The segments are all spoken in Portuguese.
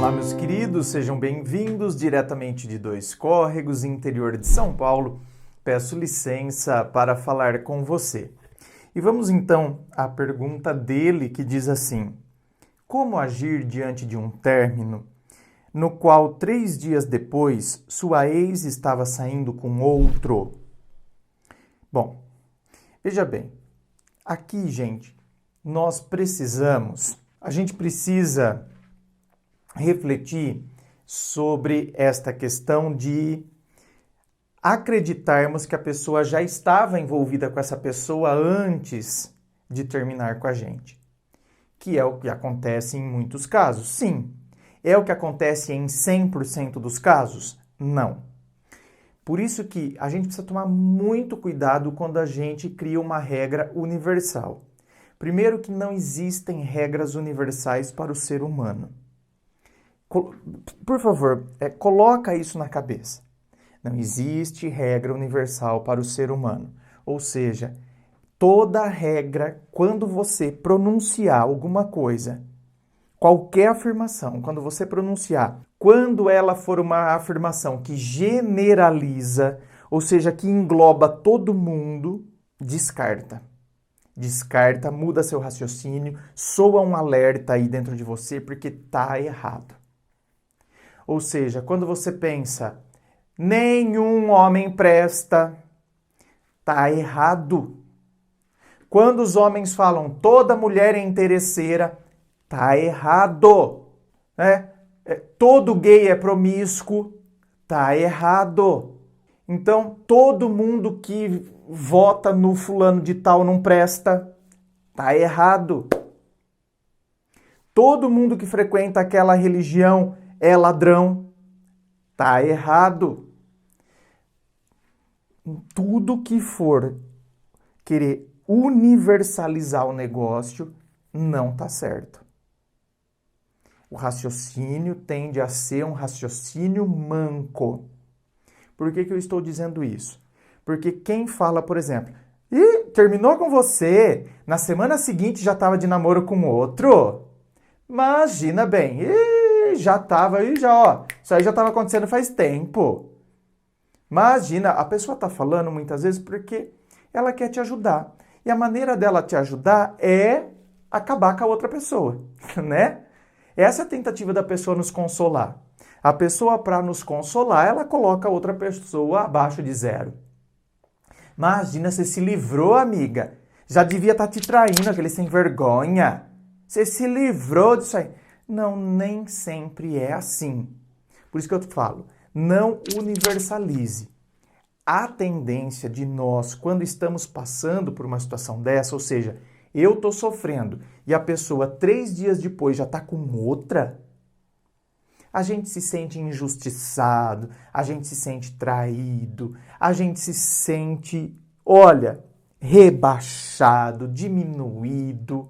Olá, meus queridos, sejam bem-vindos diretamente de Dois Córregos, interior de São Paulo. Peço licença para falar com você. E vamos então à pergunta dele que diz assim: como agir diante de um término no qual 3 dias depois sua ex estava saindo com outro? Bom, veja bem, aqui, gente, a gente precisa refletir sobre esta questão de acreditarmos que a pessoa já estava envolvida com essa pessoa antes de terminar com a gente. Que é o que acontece em muitos casos. Sim. É o que acontece em 100% dos casos? Não. Por isso que a gente precisa tomar muito cuidado quando a gente cria uma regra universal. Primeiro que não existem regras universais para o ser humano. Por favor, coloca isso na cabeça. Não existe regra universal para o ser humano. Ou seja, toda regra, quando você pronunciar alguma coisa, qualquer afirmação, quando você pronunciar, quando ela for uma afirmação que generaliza, ou seja, que engloba todo mundo, descarta. Descarta, muda seu raciocínio, soa um alerta aí dentro de você porque tá errado. Ou seja, quando você pensa, nenhum homem presta, tá errado. Quando os homens falam, toda mulher é interesseira, tá errado. Todo gay é promíscuo, tá errado. Então, todo mundo que vota no fulano de tal não presta, tá errado. Todo mundo que frequenta aquela religião é ladrão, tá errado. Tudo que for querer universalizar o negócio não tá certo. O raciocínio tende a ser um raciocínio manco. Por que eu estou dizendo isso? Porque quem fala, por exemplo, terminou com você, na semana seguinte já estava de namoro com outro, imagina bem, isso aí já estava acontecendo faz tempo. Imagina, a pessoa está falando muitas vezes porque ela quer te ajudar. E a maneira dela te ajudar é acabar com a outra pessoa, né? Essa é a tentativa da pessoa nos consolar. A pessoa, para nos consolar, ela coloca a outra pessoa abaixo de 0. Imagina, você se livrou, amiga. Já devia estar te traindo, aquele sem vergonha. Você se livrou disso aí. Não, nem sempre é assim. Por isso que eu falo, não universalize. A tendência de nós, quando estamos passando por uma situação dessa, ou seja, eu estou sofrendo e a pessoa 3 dias depois já está com outra, a gente se sente injustiçado, a gente se sente traído, a gente se sente, rebaixado, diminuído.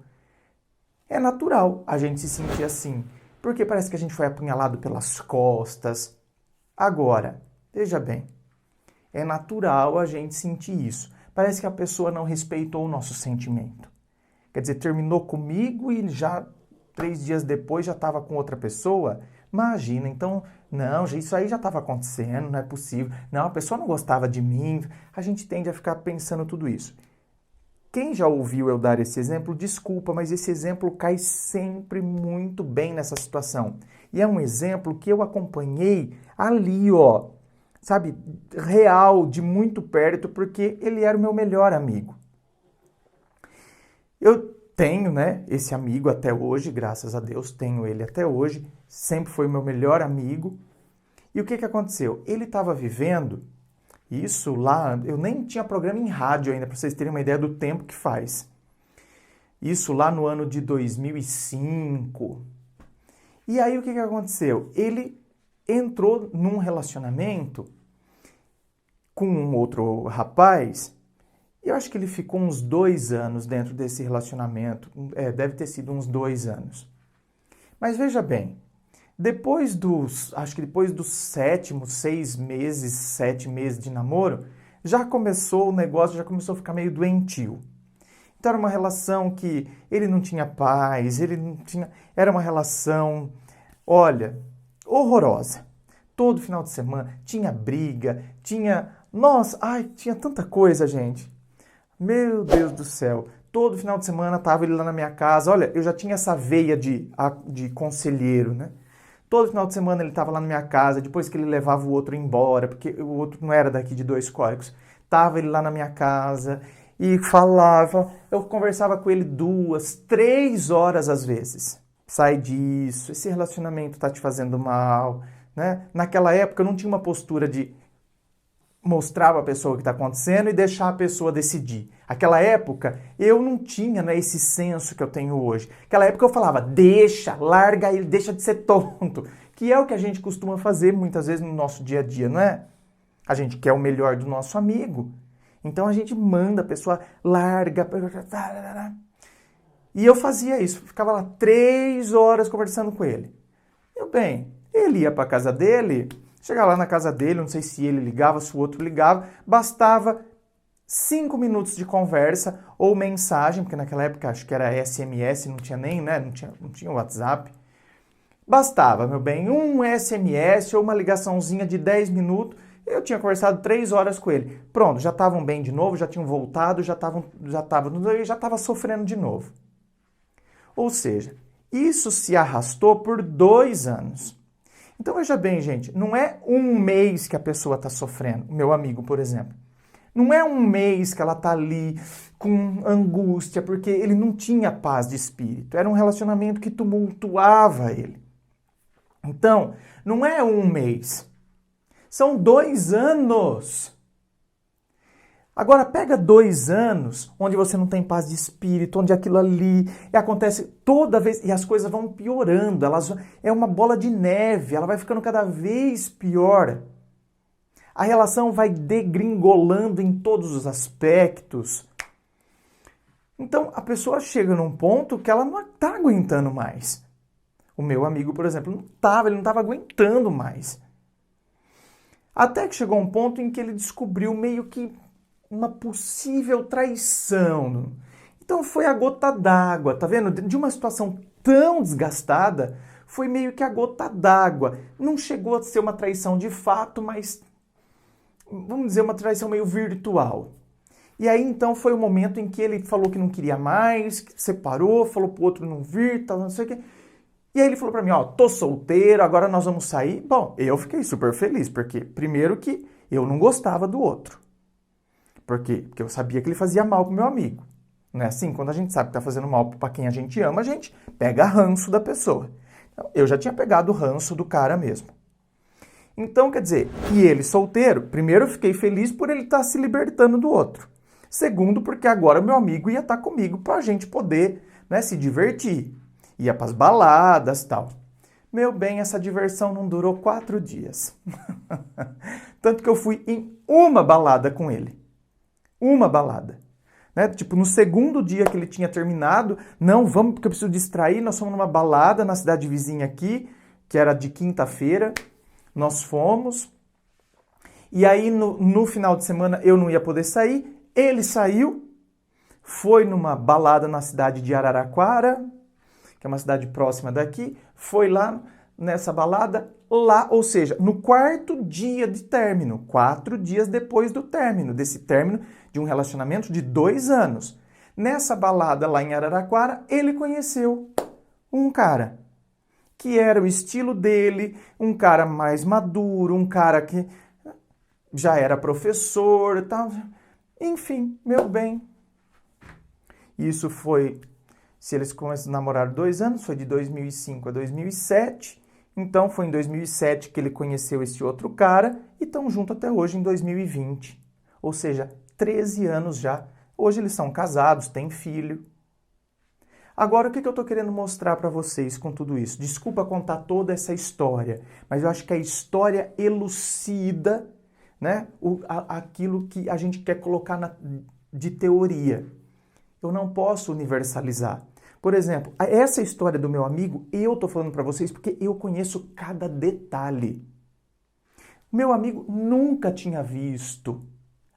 É natural a gente se sentir assim, porque parece que a gente foi apunhalado pelas costas. Agora, veja bem, é natural a gente sentir isso. Parece que a pessoa não respeitou o nosso sentimento. Quer dizer, terminou comigo e já 3 dias depois já estava com outra pessoa? Imagina, então, não, isso aí já estava acontecendo, não é possível. Não, a pessoa não gostava de mim. A gente tende a ficar pensando tudo isso. Quem já ouviu eu dar esse exemplo, desculpa, mas esse exemplo cai sempre muito bem nessa situação. E é um exemplo que eu acompanhei ali, sabe, real, de muito perto, porque ele era o meu melhor amigo. Eu tenho, esse amigo até hoje, graças a Deus, tenho ele até hoje, sempre foi o meu melhor amigo. E o que aconteceu? Ele estava vivendo isso lá, eu nem tinha programa em rádio ainda, para vocês terem uma ideia do tempo que faz. Isso lá no ano de 2005. E aí o que aconteceu? Ele entrou num relacionamento com um outro rapaz. Eu acho que ele ficou uns 2 anos dentro desse relacionamento. Deve ter sido uns 2 anos. Mas veja bem, depois dos 7 meses de namoro, já começou o negócio, já começou a ficar meio doentio. Então era uma relação que ele não tinha paz, era uma relação Olha, horrorosa. Todo final de semana tinha briga, tinha... Nossa, ai, tinha tanta coisa, gente. Meu Deus do céu. Todo final de semana tava ele lá na minha casa. Olha, eu já tinha essa veia de conselheiro, né? Todo final de semana ele estava lá na minha casa, depois que ele levava o outro embora, porque o outro não era daqui de Dois Córregos. Tava ele lá na minha casa e falava, eu conversava com ele 2, 3 horas às vezes. Sai disso, esse relacionamento tá te fazendo mal, né? Naquela época eu não tinha uma postura de mostrar para a pessoa o que está acontecendo e deixar a pessoa decidir. Aquela época eu não tinha, né, esse senso que eu tenho hoje. Aquela época eu falava, deixa, larga ele, deixa de ser tonto. Que é o que a gente costuma fazer muitas vezes no nosso dia a dia, não é? A gente quer o melhor do nosso amigo. Então a gente manda a pessoa, larga. E eu fazia isso, ficava lá 3 horas conversando com ele. Meu bem, ele ia para casa dele, chegava lá na casa dele, não sei se ele ligava, se o outro ligava, bastava 5 minutos de conversa ou mensagem, porque naquela época acho que era SMS, não tinha nem, né, não tinha WhatsApp. Bastava, meu bem, um SMS ou uma ligaçãozinha de 10 minutos, eu tinha conversado 3 horas com ele. Pronto, já estavam bem de novo, já tinham voltado, já estava sofrendo de novo. Ou seja, isso se arrastou por 2 anos. Então veja bem, gente, não é um mês que a pessoa está sofrendo, o meu amigo, por exemplo. Não é um mês que ela está ali com angústia, porque ele não tinha paz de espírito. Era um relacionamento que tumultuava ele. Então, não é um mês. São 2 anos. Agora, pega 2 anos onde você não tem paz de espírito, onde aquilo ali acontece toda vez e as coisas vão piorando. É uma bola de neve, ela vai ficando cada vez pior. A relação vai degringolando em todos os aspectos. Então, a pessoa chega num ponto que ela não está aguentando mais. O meu amigo, por exemplo, ele não estava aguentando mais. Até que chegou um ponto em que ele descobriu meio que uma possível traição. Então foi a gota d'água, tá vendo? De uma situação tão desgastada, foi meio que a gota d'água. Não chegou a ser uma traição de fato, mas vamos dizer uma traição meio virtual. E aí então foi o momento em que ele falou que não queria mais, que separou, falou pro outro não vir, tal, não sei o quê. E aí ele falou pra mim, ó, tô solteiro, agora nós vamos sair. Bom, eu fiquei super feliz, porque primeiro que eu não gostava do outro. Por quê? Porque eu sabia que ele fazia mal pro meu amigo. Não é assim? Quando a gente sabe que tá fazendo mal pra quem a gente ama, a gente pega ranço da pessoa. Então, eu já tinha pegado o ranço do cara mesmo. Então, quer dizer, e ele solteiro, primeiro eu fiquei feliz por ele estar se libertando do outro. Segundo, porque agora meu amigo ia estar comigo pra gente poder, né, se divertir. Ia pras baladas e tal. Meu bem, essa diversão não durou 4 dias. Tanto que eu fui em uma balada com ele. Uma balada. Né? Tipo, no segundo dia que ele tinha terminado, não, vamos porque eu preciso distrair, nós fomos numa balada na cidade vizinha aqui, que era de quinta-feira, nós fomos, e aí no final de semana eu não ia poder sair, ele saiu, foi numa balada na cidade de Araraquara, que é uma cidade próxima daqui, foi lá nessa balada, lá, ou seja, no 4º dia de término, 4 dias depois do término, desse término de um relacionamento de 2 anos. Nessa balada lá em Araraquara, ele conheceu um cara que era o estilo dele, um cara mais maduro, um cara que já era professor e tal. Enfim, meu bem. Isso foi, se eles começaram a namorar 2 anos, foi de 2005 a 2007. Então foi em 2007 que ele conheceu esse outro cara e estão juntos até hoje em 2020. Ou seja, 13 anos já. Hoje eles são casados, têm filho. Agora, o que eu estou querendo mostrar para vocês com tudo isso? Desculpa contar toda essa história, mas eu acho que a história elucida, né, aquilo que a gente quer colocar de teoria. Eu não posso universalizar. Por exemplo, essa história do meu amigo, eu estou falando para vocês porque eu conheço cada detalhe. Meu amigo nunca tinha visto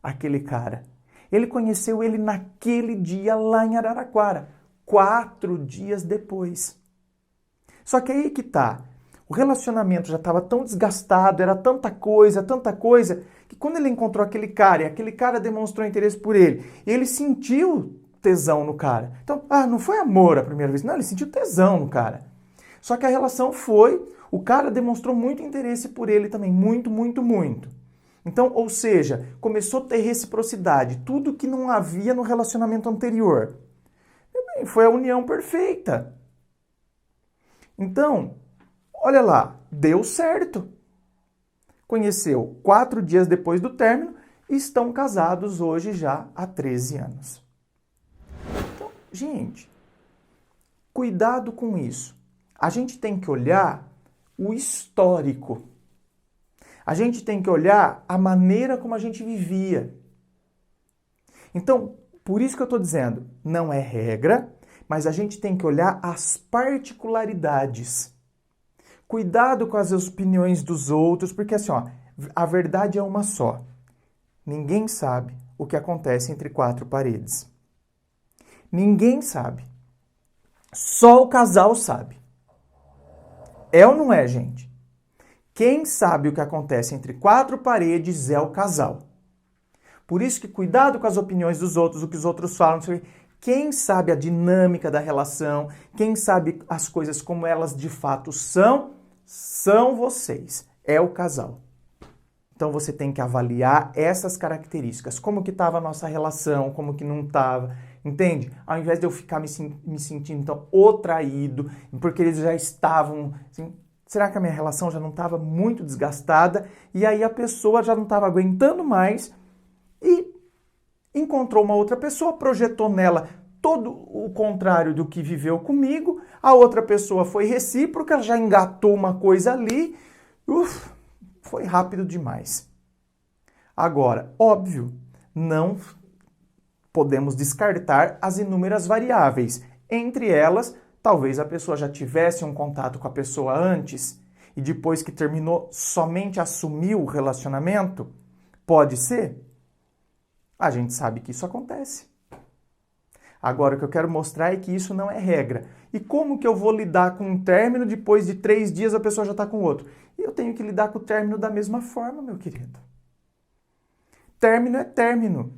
aquele cara. Ele conheceu ele naquele dia lá em Araraquara, 4 dias depois. Só que aí que tá. O relacionamento já estava tão desgastado, era tanta coisa, que quando ele encontrou aquele cara e aquele cara demonstrou interesse por ele, ele sentiu tesão no cara. Então, não foi amor a primeira vez, não, ele sentiu tesão no cara. Só que a relação o cara demonstrou muito interesse por ele também, muito, muito, muito. Então, ou seja, começou a ter reciprocidade, tudo que não havia no relacionamento anterior. Foi a união perfeita. Então, olha lá, deu certo. Conheceu 4 dias depois do término e estão casados hoje já há 13 anos. Então, gente, cuidado com isso. A gente tem que olhar o histórico. A gente tem que olhar a maneira como a gente vivia. Então, por isso que eu estou dizendo, não é regra, mas a gente tem que olhar as particularidades. Cuidado com as opiniões dos outros, porque assim, a verdade é uma só. Ninguém sabe o que acontece entre 4 paredes. Ninguém sabe. Só o casal sabe. É ou não é, gente? Quem sabe o que acontece entre 4 paredes é o casal. Por isso que cuidado com as opiniões dos outros, o que os outros falam. Quem sabe a dinâmica da relação, quem sabe as coisas como elas de fato são vocês. É o casal. Então você tem que avaliar essas características. Como que estava a nossa relação, como que não estava. Entende? Ao invés de eu ficar me sentindo então, o traído, porque eles já estavam... Assim, será que a minha relação já não estava muito desgastada? E aí a pessoa já não estava aguentando mais e encontrou uma outra pessoa, projetou nela todo o contrário do que viveu comigo, a outra pessoa foi recíproca, já engatou uma coisa ali, foi rápido demais. Agora, óbvio, não podemos descartar as inúmeras variáveis. Entre elas, talvez a pessoa já tivesse um contato com a pessoa antes e depois que terminou somente assumiu o relacionamento. Pode ser? A gente sabe que isso acontece. Agora, o que eu quero mostrar é que isso não é regra. E como que eu vou lidar com um término depois de 3 dias a pessoa já está com outro? E eu tenho que lidar com o término da mesma forma, meu querido. Término é término.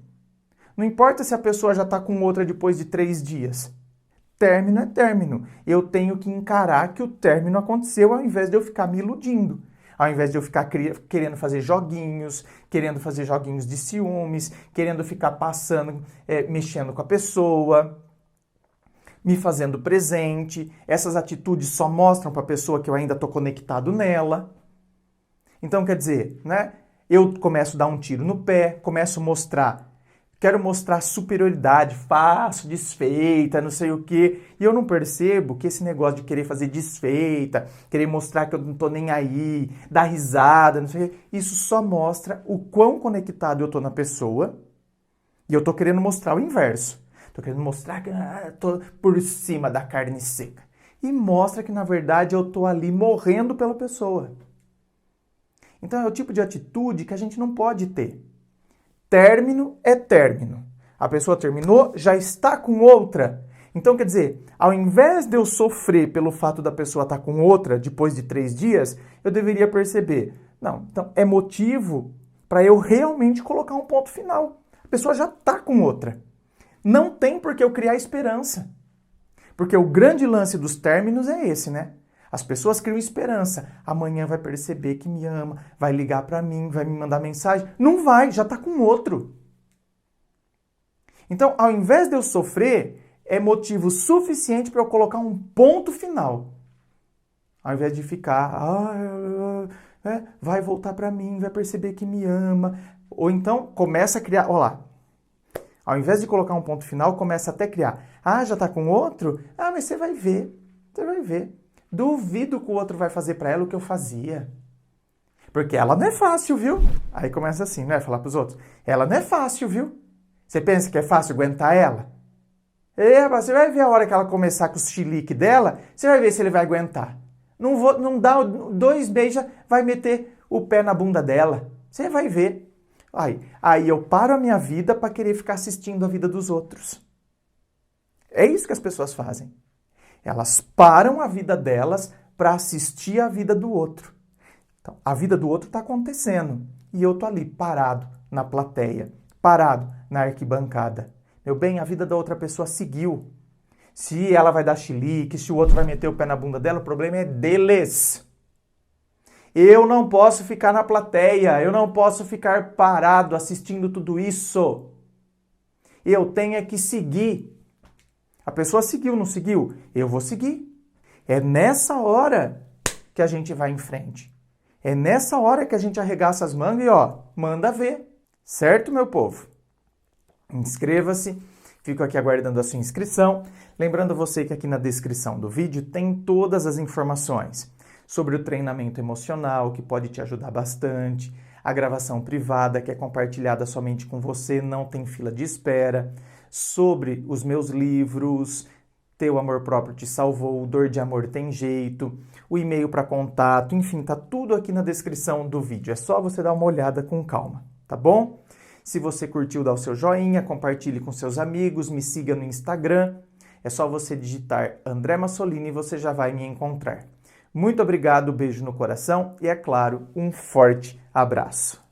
Não importa se a pessoa já está com outra depois de 3 dias. Término é término. Eu tenho que encarar que o término aconteceu ao invés de eu ficar me iludindo. Ao invés de eu ficar querendo fazer joguinhos de ciúmes, querendo ficar passando, mexendo com a pessoa, me fazendo presente. Essas atitudes só mostram para a pessoa que eu ainda estou conectado nela. Então, quer dizer, né? Eu começo a dar um tiro no pé, começo a quero mostrar superioridade, faço desfeita, não sei o quê. E eu não percebo que esse negócio de querer fazer desfeita, querer mostrar que eu não tô nem aí, dar risada, não sei o quê, isso só mostra o quão conectado eu tô na pessoa. E eu tô querendo mostrar o inverso. Tô querendo mostrar que tô por cima da carne seca. E mostra que, na verdade, eu tô ali morrendo pela pessoa. Então é o tipo de atitude que a gente não pode ter. Término é término. A pessoa terminou, já está com outra. Então, quer dizer, ao invés de eu sofrer pelo fato da pessoa estar com outra depois de 3 dias, eu deveria perceber, não, então é motivo para eu realmente colocar um ponto final. A pessoa já está com outra. Não tem por que eu criar esperança. Porque o grande lance dos términos é esse, né? As pessoas criam esperança. Amanhã vai perceber que me ama, vai ligar para mim, vai me mandar mensagem. Não vai, já está com outro. Então, ao invés de eu sofrer, é motivo suficiente para eu colocar um ponto final. Ao invés de ficar, vai voltar para mim, vai perceber que me ama. Ou então, começa a criar, olha lá. Ao invés de colocar um ponto final, começa até a criar. Já está com outro? Mas você vai ver, você vai ver. Duvido que o outro vai fazer pra ela o que eu fazia. Porque ela não é fácil, viu? Aí começa assim, né? Falar pros outros. Ela não é fácil, viu? Você pensa que é fácil aguentar ela? Você vai ver a hora que ela começar com os chilique dela, você vai ver se ele vai aguentar. Não dá 2 beijos, vai meter o pé na bunda dela. Você vai ver. Aí eu paro a minha vida pra querer ficar assistindo a vida dos outros. É isso que as pessoas fazem. Elas param a vida delas para assistir a vida do outro. Então, a vida do outro está acontecendo e eu tô ali parado na plateia, parado na arquibancada. Meu bem, a vida da outra pessoa seguiu. Se ela vai dar chilique, se o outro vai meter o pé na bunda dela, o problema é deles. Eu não posso ficar na plateia, eu não posso ficar parado assistindo tudo isso. Eu tenho que seguir. A pessoa seguiu, não seguiu? Eu vou seguir. É nessa hora que a gente vai em frente. É nessa hora que a gente arregaça as mangas e, ó, manda ver. Certo, meu povo? Inscreva-se. Fico aqui aguardando a sua inscrição. Lembrando você que aqui na descrição do vídeo tem todas as informações sobre o treinamento emocional, que pode te ajudar bastante, a gravação privada, que é compartilhada somente com você, não tem fila de espera, sobre os meus livros, Teu Amor Próprio Te Salvou, Dor de Amor Tem Jeito, o e-mail para contato, enfim, tá tudo aqui na descrição do vídeo. É só você dar uma olhada com calma, tá bom? Se você curtiu, dá o seu joinha, compartilhe com seus amigos, me siga no Instagram. É só você digitar André Massolini e você já vai me encontrar. Muito obrigado, beijo no coração e, é claro, um forte abraço.